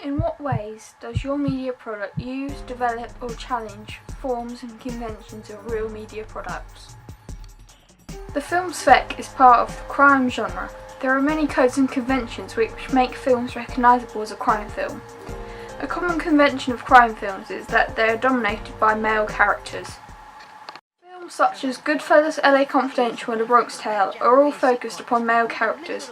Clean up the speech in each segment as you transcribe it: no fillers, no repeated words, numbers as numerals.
In what ways does your media product use, develop or challenge forms and conventions of real media products? The film spec is part of the crime genre. There are many codes and conventions which make films recognisable as a crime film. A common convention of crime films is that they are dominated by male characters. Films such as Goodfellas, LA Confidential and A Bronx Tale are all focused upon male characters.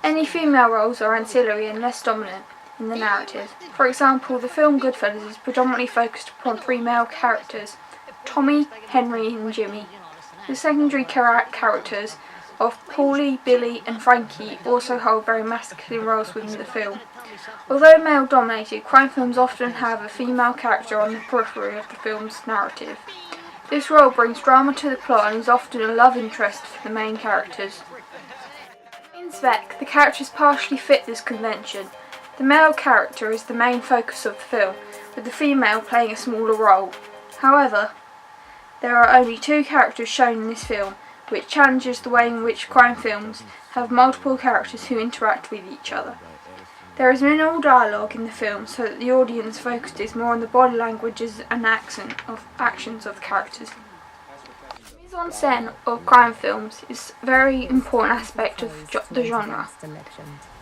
Any female roles are ancillary and less dominant in the narrative. For example, the film Goodfellas is predominantly focused upon three male characters, Tommy, Henry and Jimmy. The secondary characters of Paulie, Billy and Frankie also hold very masculine roles within the film. Although male-dominated, crime films often have a female character on the periphery of the film's narrative. This role brings drama to the plot and is often a love interest for the main characters. In spec, the characters partially fit this convention. The male character is the main focus of the film, with the female playing a smaller role. However, there are only two characters shown in this film, which challenges the way in which crime films have multiple characters who interact with each other. There is minimal dialogue in the film so that the audience focuses more on the body languages and actions of the characters. Mise-en-scène of crime films is a very important aspect of the genre.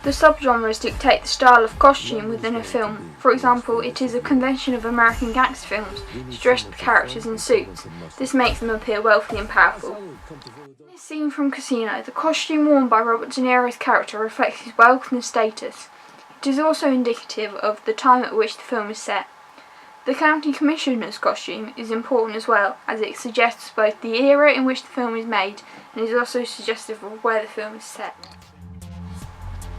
The subgenres dictate the style of costume within a film. For example, it is a convention of American gangster films to dress the characters in suits. This makes them appear wealthy and powerful. In this scene from Casino, the costume worn by Robert De Niro's character reflects his wealth and status. It is also indicative of the time at which the film is set. The county commissioner's costume is important as well, as it suggests both the era in which the film is made and is also suggestive of where the film is set.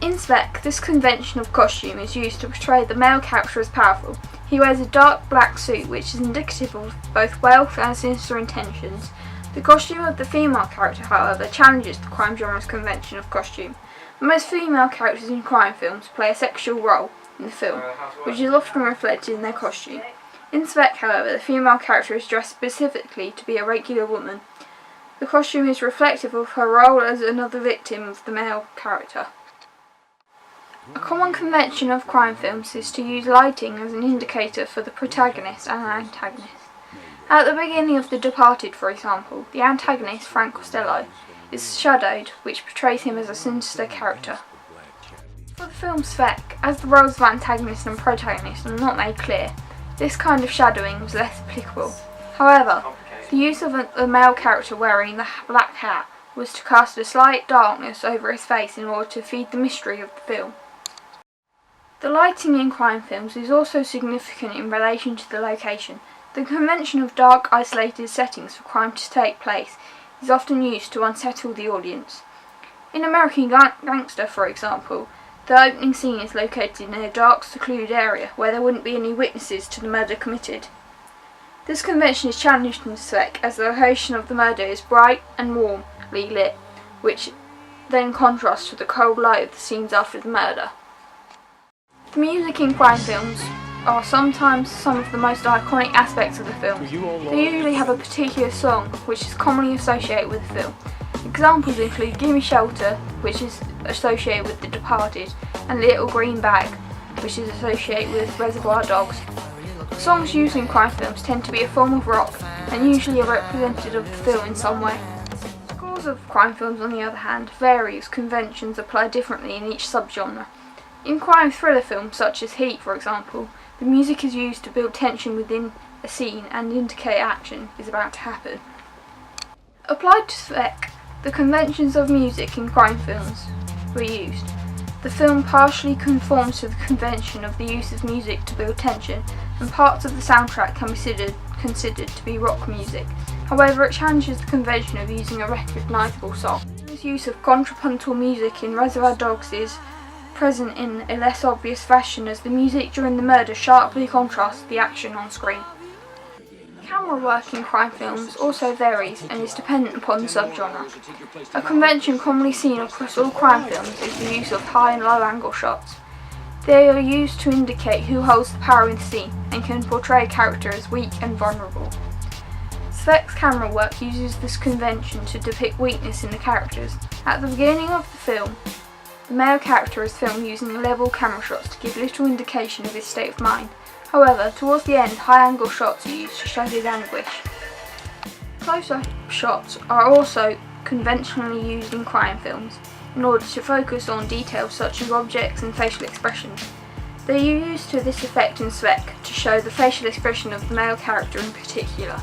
In spec, this convention of costume is used to portray the male character as powerful. He wears a dark black suit which is indicative of both wealth and sinister intentions. The costume of the female character, however, challenges the crime genre's convention of costume. Most female characters in crime films play a sexual role in the film, which is often reflected in their costume. In spec, however, the female character is dressed specifically to be a regular woman. The costume is reflective of her role as another victim of the male character. A common convention of crime films is to use lighting as an indicator for the protagonist and antagonist. At the beginning of The Departed, for example, the antagonist, Frank Costello, is shadowed, which portrays him as a sinister character. For the film's spec, as the roles of antagonist and protagonist are not made clear, this kind of shadowing was less applicable. However, the use of a male character wearing the black hat was to cast a slight darkness over his face in order to feed the mystery of the film. The lighting in crime films is also significant in relation to the location. The convention of dark, isolated settings for crime to take place is often used to unsettle the audience. In American Gangster, for example, the opening scene is located in a dark, secluded area where there wouldn't be any witnesses to the murder committed. This convention is challenged in spec as the location of the murder is bright and warmly lit, which then contrasts with the cold light of the scenes after the murder. The music in crime films are sometimes some of the most iconic aspects of the film. They usually have a particular song which is commonly associated with the film. Examples include Gimme Shelter, which is associated with The Departed, and Little Green Bag, which is associated with Reservoir Dogs. Songs used in crime films tend to be a form of rock and usually are representative of the film in some way. Scores of crime films, on the other hand, vary as conventions apply differently in each subgenre. In crime thriller films such as Heat, for example, the music is used to build tension within a scene and indicate action is about to happen. Applied to spec, the conventions of music in crime films were used. The film partially conforms to the convention of the use of music to build tension, and parts of the soundtrack can be considered to be rock music. However, it challenges the convention of using a recognisable song. The use of contrapuntal music in Reservoir Dogs is present in a less obvious fashion as the music during the murder sharply contrasts the action on screen. Camera work in crime films also varies and is dependent upon the subgenre. A convention commonly seen across all crime films is the use of high and low angle shots. They are used to indicate who holds the power in the scene and can portray a character as weak and vulnerable. Spec's camera work uses this convention to depict weakness in the characters. At the beginning of the film, the male character is filmed using level camera shots to give little indication of his state of mind. However, towards the end, high-angle shots are used to show his anguish. Close-up shots are also conventionally used in crime films in order to focus on details such as objects and facial expressions. They are used to this effect in Svek to show the facial expression of the male character in particular.